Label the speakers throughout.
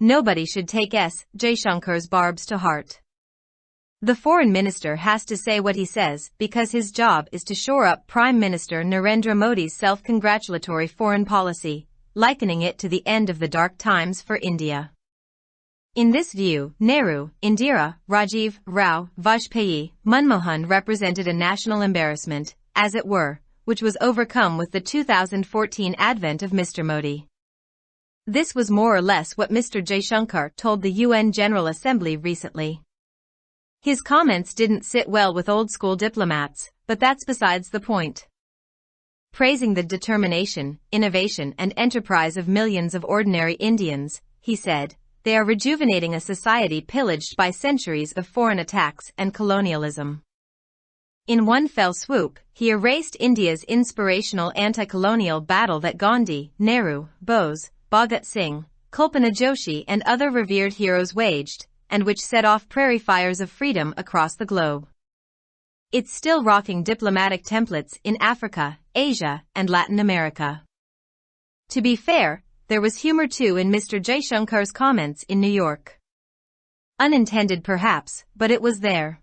Speaker 1: nobody should take S. Jaishankar's barbs to heart. The foreign minister has to say what he says because his job is to shore up Prime Minister Narendra Modi's self-congratulatory foreign policy, likening it to the end of the dark times for India. In this view, Nehru, Indira, Rajiv, Rao, Vajpayee, Manmohan represented a national embarrassment, as it were, which was overcome with the 2014 advent of Mr. Modi. This was more or less what Mr. Jaishankar told the UN General Assembly recently. His comments didn't sit well with old-school diplomats, but that's besides the point. Praising the determination, innovation and enterprise of millions of ordinary Indians, he said, they are rejuvenating a society pillaged by centuries of foreign attacks and colonialism. In one fell swoop, he erased India's inspirational anti-colonial battle that Gandhi, Nehru, Bose, Bhagat Singh, Kalpana Joshi and other revered heroes waged, and which set off prairie fires of freedom across the globe. It's still rocking diplomatic templates in Africa, Asia, and Latin America. To be fair, there was humor too in Mr. Jaishankar's comments in New York. Unintended perhaps, but it was there.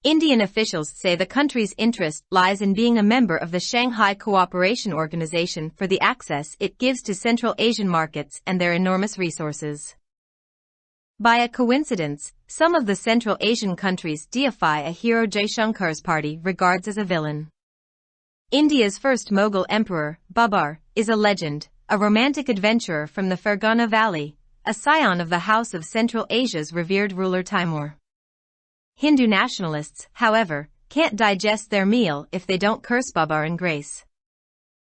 Speaker 1: Indian officials say the country's interest lies in being a member of the Shanghai Cooperation Organization for the access it gives to Central Asian markets and their enormous resources. By a coincidence, some of the Central Asian countries deify a hero Jaishankar's party regards as a villain. India's first Mughal emperor, Babur, is a legend, a romantic adventurer from the Fergana Valley, a scion of the House of Central Asia's revered ruler Timur. Hindu nationalists, however, can't digest their meal if they don't curse Babur in grace.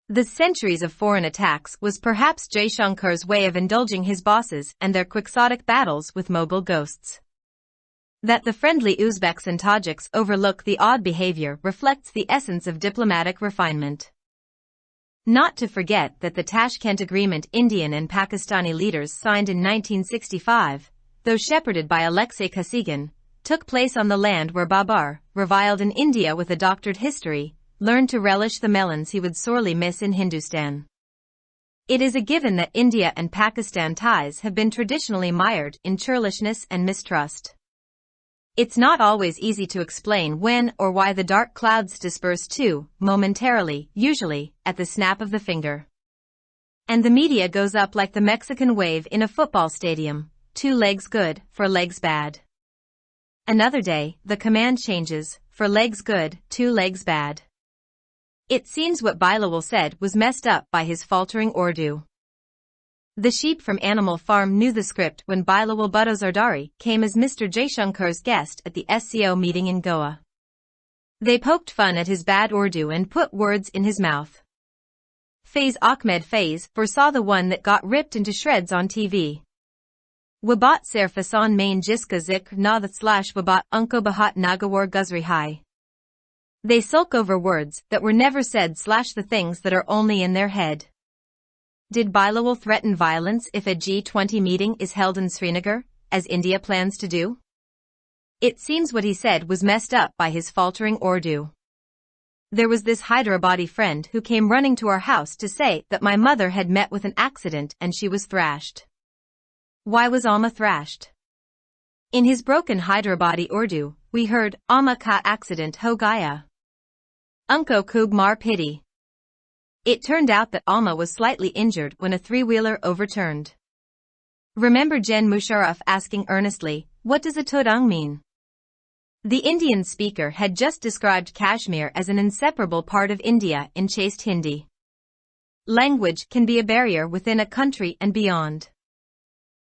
Speaker 1: The centuries of foreign attacks was perhaps Jaishankar's way of indulging his bosses and their quixotic battles with Mughal ghosts. That the friendly Uzbeks and Tajiks overlook the odd behavior reflects the essence of diplomatic refinement. Not to forget that the Tashkent Agreement Indian and Pakistani leaders signed in 1965, though shepherded by Alexei Kosygin, took place on the land where Babur, reviled in India with a doctored history, learned to relish the melons he would sorely miss in Hindustan. It is a given that India and Pakistan ties have been traditionally mired in churlishness and mistrust. It's not always easy to explain when or why the dark clouds disperse too, momentarily, usually, at the snap of the finger. And the media goes up like the Mexican wave in a football stadium, 2 legs good, 4 legs bad. Another day, the command changes, 4 legs good, 2 legs bad. It seems what Bilawal said was messed up by his faltering Urdu. The sheep from Animal Farm knew the script when Bilawal Bhutto Zardari came as Mr. Jaishankar's guest at the SCO meeting in Goa. They poked fun at his bad Urdu and put words in his mouth. Faiz Ahmed Faiz foresaw the one that got ripped into shreds on TV. Wabat ser fasan main jiska zikr na that / wabat unko bahat nagawar guzri hai. They sulk over words that were never said / the things that are only in their head. Did Bilawal threaten violence if a G20 meeting is held in Srinagar, as India plans to do? It seems what he said was messed up by his faltering Urdu. There was this Hyderabadi friend who came running to our house to say that my mother had met with an accident and she was thrashed. Why was Amma thrashed? In his broken Hyderabadi Urdu, we heard, Amma ka accident ho gaya. Unko Kug Mar Pity. It turned out that Alma was slightly injured when a 3-wheeler overturned. Remember Jen Musharraf asking earnestly, what does a Todung mean? The Indian speaker had just described Kashmir as an inseparable part of India in chaste Hindi. Language can be a barrier within a country and beyond.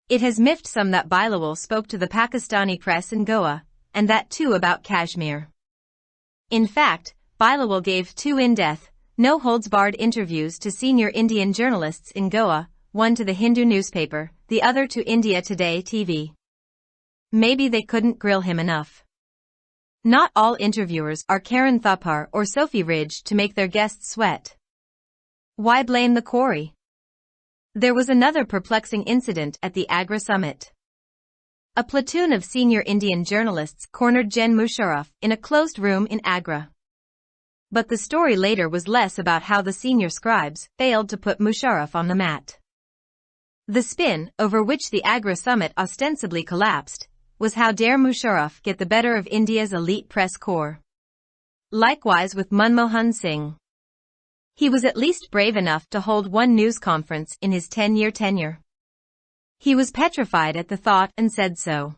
Speaker 1: It has miffed some that Bilawal spoke to the Pakistani press in Goa, and that too about Kashmir. In fact, Bilawal gave 2 in-depth, no-holds-barred interviews to senior Indian journalists in Goa, one to the Hindu newspaper, the other to India Today TV. Maybe they couldn't grill him enough. Not all interviewers are Karen Thapar or Sophie Ridge to make their guests sweat. Why blame the quarry? There was another perplexing incident at the Agra summit. A platoon of senior Indian journalists cornered Jen Musharraf in a closed room in Agra. But the story later was less about how the senior scribes failed to put Musharraf on the mat. The spin, over which the Agra summit ostensibly collapsed, was how dare Musharraf get the better of India's elite press corps. Likewise with Manmohan Singh. He was at least brave enough to hold one news conference in his 10-year tenure. He was petrified at the thought and said so.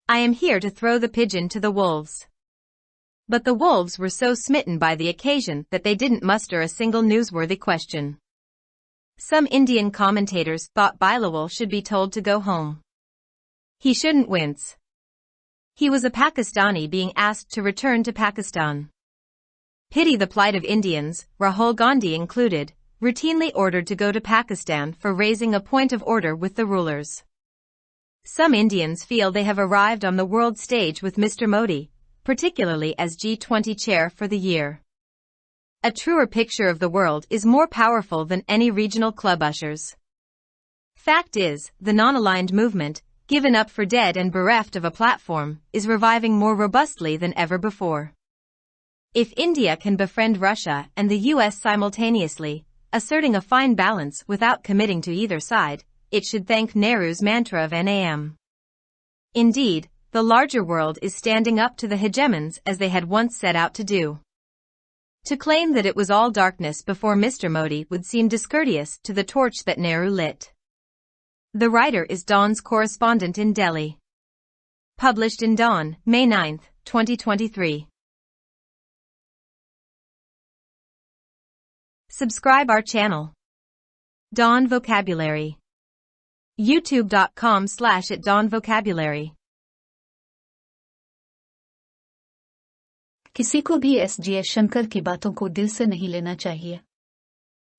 Speaker 1: I am here to throw the pigeon to the wolves. But the wolves were so smitten by the occasion that they didn't muster a single newsworthy question. Some Indian commentators thought Bilawal should be told to go home. He shouldn't wince. He was a Pakistani being asked to return to Pakistan. Pity the plight of Indians, Rahul Gandhi included, routinely ordered to go to Pakistan for raising a point of order with the rulers. Some Indians feel they have arrived on the world stage with Mr. Modi, particularly as G20 chair for the year. A truer picture of the world is more powerful than any regional club ushers. Fact is, the non-aligned movement, given up for dead and bereft of a platform, is reviving more robustly than ever before. If India can befriend Russia and the US simultaneously, asserting a fine balance without committing to either side, it should thank Nehru's mantra of NAM. Indeed, the larger world is standing up to the hegemons as they had once set out to do. To claim that it was all darkness before Mr. Modi would seem discourteous to the torch that Nehru lit. The writer is Dawn's correspondent in Delhi. Published in Dawn, May 9, 2023. Subscribe our channel. Dawn Vocabulary. YouTube.com/@DawnVocabulary.
Speaker 2: किसी को भी S Jaishankar की बातों को दिल से नहीं लेना चाहिए।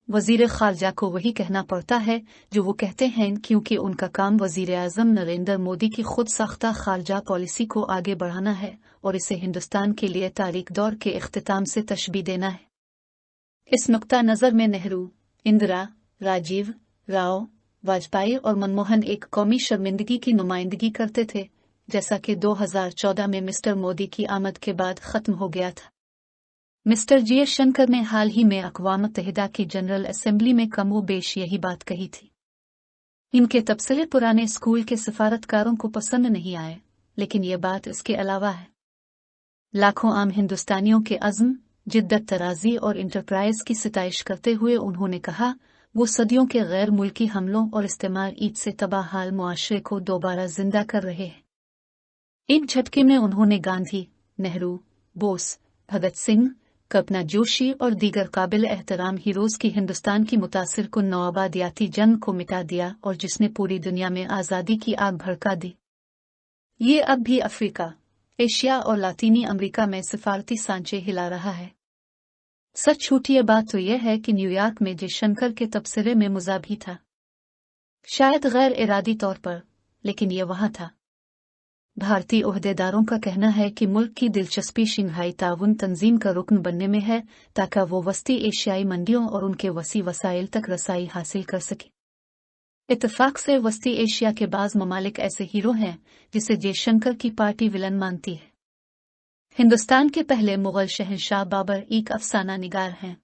Speaker 2: वजीर खारजा को वही कहना पड़ता है जो वो कहते हैं क्योंकि उनका काम वजीर आज़म नरेंद्र मोदी की खुद साख्ता खारजा पॉलिसी को आगे बढ़ाना है और इसे हिंदुस्तान के लिए तारीख दौर के इख्तिताम से तशबीह देना है। इस नुक्ता नज़र में नेहरू, इंदिरा, राजीव, राव, वाजपेयी और मनमोहन एक कौमी शर्मिंदगी की नुमाइंदगी करते थे, जैसा कि 2014 में मिस्टर मोदी की आमद के बाद खत्म हो गया था। मिस्टर जयशंकर ने हाल ही में अक़वाम मुत्तहिदा की जनरल असेंबली में कमोबेश यही बात कही थी। इनके तबसरे पुराने स्कूल के सफारतकारों को पसंद नहीं आए, लेकिन ये बात इसके अलावा है। लाखों आम हिंदुस्तानियों के अज़्म, जिद्दत तराजी और इंटरप्राइज की सिताइश करते हुए उन्होंने कहा, वो सदियों के गैर मुल्की हमलों और इस्तेमार ईद से तबाह हाल मुआशरे को दोबारा जिंदा कर रहे हैं। एक झटके में उन्होंने गांधी, नेहरू, बोस, भगत सिंह, कल्पना जोशी और दीगर काबिल एहतराम हीरोज की हिंदुस्तान की मुतासिर कुन नौआबादियाती जंग को मिटा दिया और जिसने पूरी दुनिया में आज़ादी की आग भड़का दी। ये अब भी अफ्रीका, एशिया और लातीनी अमेरिका में सिफारती सांचे हिला रहा है। सच छूटी बात तो यह है कि न्यूयॉर्क में जयशंकर के तबसरे में मुज़ा भी था। शायद गैर इरादी तौर पर, लेकिन यह वहां था। भारतीय ओहदेदारों का कहना है कि मुल्क की दिलचस्पी शंघाई ताउन तंजीम का रुकन बनने में है ताकि वो वस्ती एशियाई मंडियों और उनके वसी वसाइल तक रसाई हासिल कर सके। इत्तेफाक से वस्ती एशिया के बाज़ ममालिक ऐसे हीरो हैं जिसे जयशंकर की पार्टी विलन मानती है। हिंदुस्तान के पहले मुगल शहंशाह बाबर एक अफसाना निगार हैं।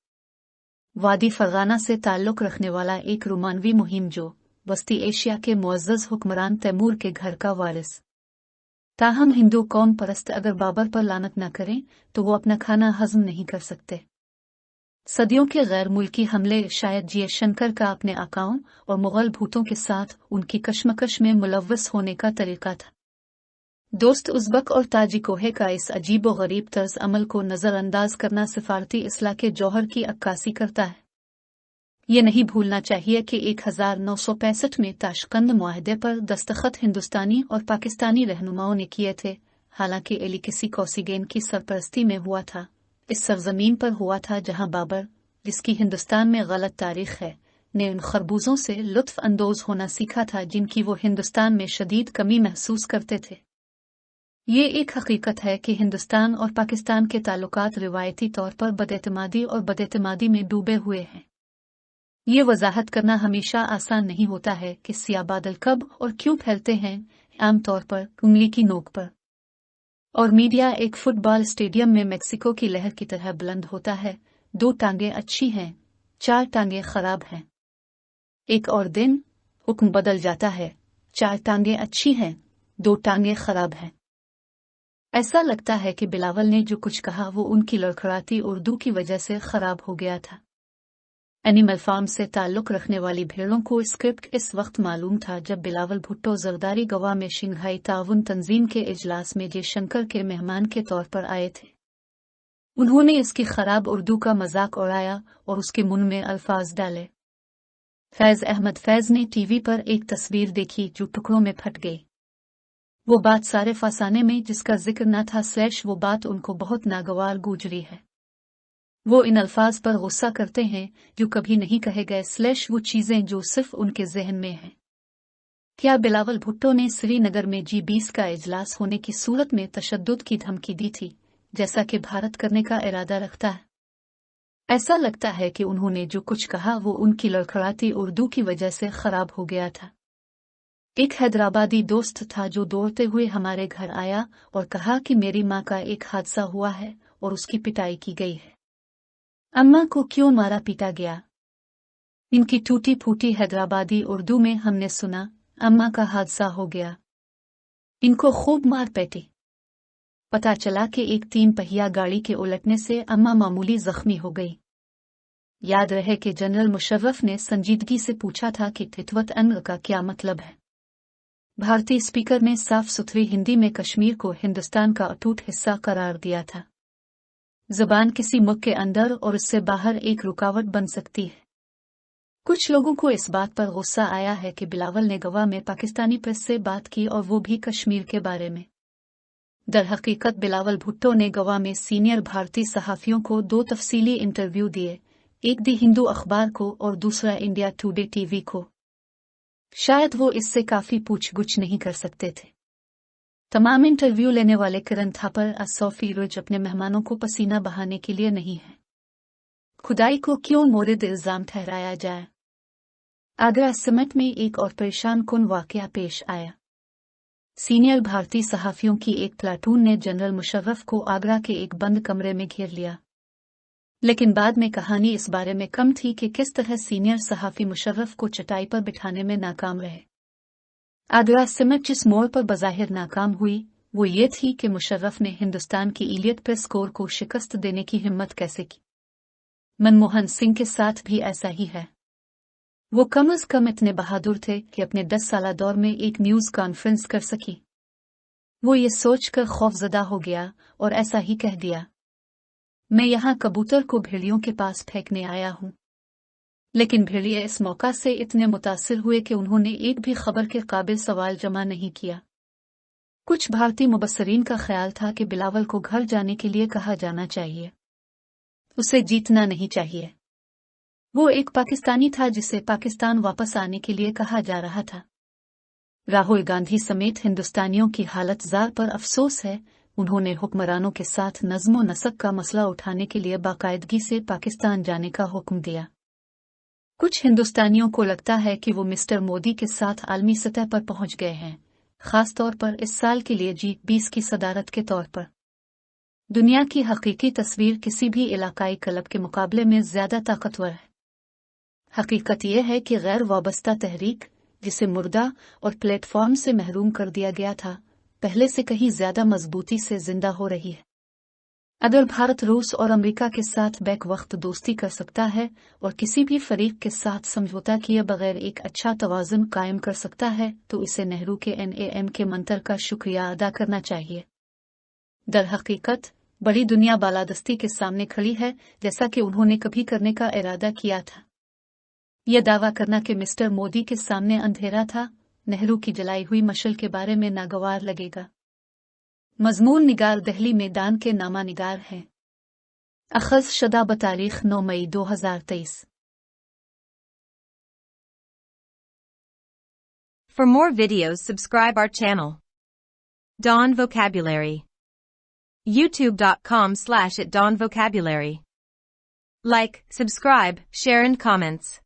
Speaker 2: वादी फरगाना से ताल्लुक़ रखने वाला एक रोमानवी मुहिम जो वस्ती एशिया के मुअज़्ज़ज़ हुक्मरान तैमूर के घर का वारिस। ताहम हिंदू कौम परस्त अगर बाबर पर लानत न करें तो वो अपना खाना हजम नहीं कर सकते। सदियों के गैर मुल्की हमले शायद जयशंकर का अपने आकाओं और मुगल भूतों के साथ उनकी कशमकश में मुलव्वस होने का तरीका था। दोस्त उज़्बक और ताजिकोहे का इस अजीब व गरीब तर्ज अमल को नज़रअंदाज करना सिफारती इस्लाह के जौहर की अक्कासी करता है। ये नहीं भूलना चाहिए कि 1965 में ताशकंद मुआहदे पर दस्तखत हिंदुस्तानी और पाकिस्तानी रहनुमाओं ने किए थे, हालांकि एली किसी कौसिगेन की सरपरस्ती में हुआ था। इस सरजमीन पर हुआ था जहां बाबर, जिसकी हिंदुस्तान में गलत तारीख है, ने उन खरबूजों से लुत्फ अंदोज होना सीखा था जिनकी वो हिंदुस्तान में शदीद कमी महसूस करते थे। ये एक हकीकत है कि हिंदुस्तान और पाकिस्तान के ताल्लुकात रिवायती तौर पर बदएतमादी और बदएतमादी में डूबे हुए हैं। ये वजाहत करना हमेशा आसान नहीं होता है कि सियाह बादल कब और क्यों फैलते हैं, आमतौर पर उंगली की नोक पर। और मीडिया एक फुटबॉल स्टेडियम में मेक्सिको की लहर की तरह बुलंद होता है। 2 टांगें अच्छी हैं, 4 टांगें खराब हैं। एक और दिन हुक्म बदल जाता है, 4 टांगें अच्छी हैं, 2 टांगें खराब हैं। ऐसा लगता है कि बिलावल ने जो कुछ कहा वो उनकी लड़खड़ाती उर्दू की वजह से खराब हो गया था। एनिमल फार्म से ताल्लुक रखने वाली भेड़ों को स्क्रिप्ट इस वक्त मालूम था जब बिलावल भुट्टो जरदारी गवा में शंघाई ताउन तंजीम के इजलास में जयशंकर के मेहमान के तौर पर आए थे। उन्होंने इसकी खराब उर्दू का मजाक उड़ाया और उसके मुंह में अल्फाज डाले। फैज अहमद फैज ने टीवी पर एक तस्वीर देखी जो टुकड़ों में फट गई। वो बात सारे फसाने में जिसका जिक्र न था / वो बात उनको बहुत नागवार गुजरी है। वो इन अल्फाज पर गुस्सा करते हैं जो कभी नहीं कहे गए / वो चीजें जो सिर्फ उनके जहन में हैं। क्या बिलावल भुट्टो ने श्रीनगर में G20 का इजलास होने की सूरत में तशद्दुद की धमकी दी थी, जैसा कि भारत करने का इरादा रखता है? ऐसा लगता है कि उन्होंने जो कुछ कहा वो उनकी लड़खड़ाती उर्दू की वजह से खराब हो गया था। एक हैदराबादी दोस्त था जो दौड़ते हुए हमारे घर आया और कहा कि मेरी माँ का एक हादसा हुआ है और उसकी पिटाई की गई है। अम्मा को क्यों मारा पीटा गया? इनकी टूटी फूटी हैदराबादी उर्दू में हमने सुना, अम्मा का हादसा हो गया, इनको खूब मार पैटी। पता चला कि एक 3 पहिया गाड़ी के उलटने से अम्मा मामूली जख्मी हो गई। याद रहे कि जनरल मुशर्रफ ने संजीदगी से पूछा था कि खितवत अन्न का क्या मतलब है। भारतीय स्पीकर ने साफ सुथरी हिंदी में कश्मीर को हिंदुस्तान का अटूट हिस्सा करार दिया था। ज़बान किसी मुल्क के अंदर और उससे बाहर एक रुकावट बन सकती है। कुछ लोगों को इस बात पर गुस्सा आया है कि बिलावल ने गवा में पाकिस्तानी प्रेस से बात की और वो भी कश्मीर के बारे में। दरहकीकत बिलावल भुट्टो ने गवा में सीनियर भारतीय सहाफ़ियों को 2 तफसीली इंटरव्यू दिए, एक दी हिंदू अखबार को और दूसरा इंडिया टुडे टीवी को। शायद वो इससे काफी पूछ-गुछ नहीं कर सकते थे। तमाम इंटरव्यू लेने वाले किरण थापर असौफीरोज अपने मेहमानों को पसीना बहाने के लिए नहीं है। खुदाई को क्यों मोरिद इल्जाम ठहराया जाए? आगरा सिमट में एक और परेशान कुन वाकया पेश आया। सीनियर भारतीय सहाफ़ियों की एक प्लाटून ने जनरल मुशर्रफ को आगरा के एक बंद कमरे में घेर लिया। लेकिन बाद में कहानी इस बारे में कम थी कि किस तरह सीनियर सहाफ़ी मुशर्रफ को चटाई पर बिठाने में नाकाम रहे। आगरा सिमट जिस मोड़ पर बज़ाहिर नाकाम हुई वो ये थी कि मुशर्रफ ने हिंदुस्तान की इलियट प्रेस कोर को शिकस्त देने की हिम्मत कैसे की। मनमोहन सिंह के साथ भी ऐसा ही है। वो कम अज कम इतने बहादुर थे कि अपने 10 साला दौर में एक न्यूज़ कॉन्फ्रेंस कर सकी। वो ये सोचकर खौफजदा हो गया और ऐसा ही कह दिया, मैं यहाँ कबूतर को भेड़ियों के पास फेंकने आया हूँ। लेकिन भेड़िए इस मौका से इतने मुतासिर हुए कि उन्होंने एक भी खबर के काबिल सवाल जमा नहीं किया। कुछ भारतीय मुबस्सरीन का ख्याल था कि बिलावल को घर जाने के लिए कहा जाना चाहिए, उसे जीतना नहीं चाहिए। वो एक पाकिस्तानी था जिसे पाकिस्तान वापस आने के लिए कहा जा रहा था। राहुल गांधी समेत हिंदुस्तानियों की हालत जार पर अफसोस है। उन्होंने हुक्मरानों के साथ नज़्म नसक का मसला उठाने के लिए बाकायदगी से पाकिस्तान जाने का हुक्म दिया। कुछ हिंदुस्तानियों को लगता है कि वो मिस्टर मोदी के साथ आलमी सतह पर पहुंच गए हैं, खास तौर पर इस साल के लिए G20 की सदारत के तौर पर। दुनिया की हकीकी तस्वीर किसी भी इलाकाई क्लब के मुकाबले में ज्यादा ताकतवर है। हकीकत यह है कि गैर वाबस्ता तहरीक, जिसे मुर्दा और प्लेटफॉर्म से महरूम कर दिया गया था, पहले से कहीं ज्यादा मजबूती से जिंदा हो रही है। अगर भारत रूस और अमेरिका के साथ बैक वक्त दोस्ती कर सकता है और किसी भी फरीक के साथ समझौता किए बगैर एक अच्छा तवाज़ुन कायम कर सकता है तो इसे नेहरू के NAM के मंत्र का शुक्रिया अदा करना चाहिए। दरहकीकत बड़ी दुनिया बालादस्ती के सामने खड़ी है, जैसा कि उन्होंने कभी करने का इरादा किया था। यह दावा करना कि मिस्टर मोदी के सामने अंधेरा था, नेहरू की जलाई हुई मशल के बारे में नागवार लगेगा। मजमून निगार दहली मैदान के नामा निगार हैं। अखज़ शदा बतारीख 9 मई 2023।
Speaker 1: For more videos, subscribe our channel. Dawn Vocabulary. YouTube.com/@dawnvocabulary. Like, subscribe, share and comments.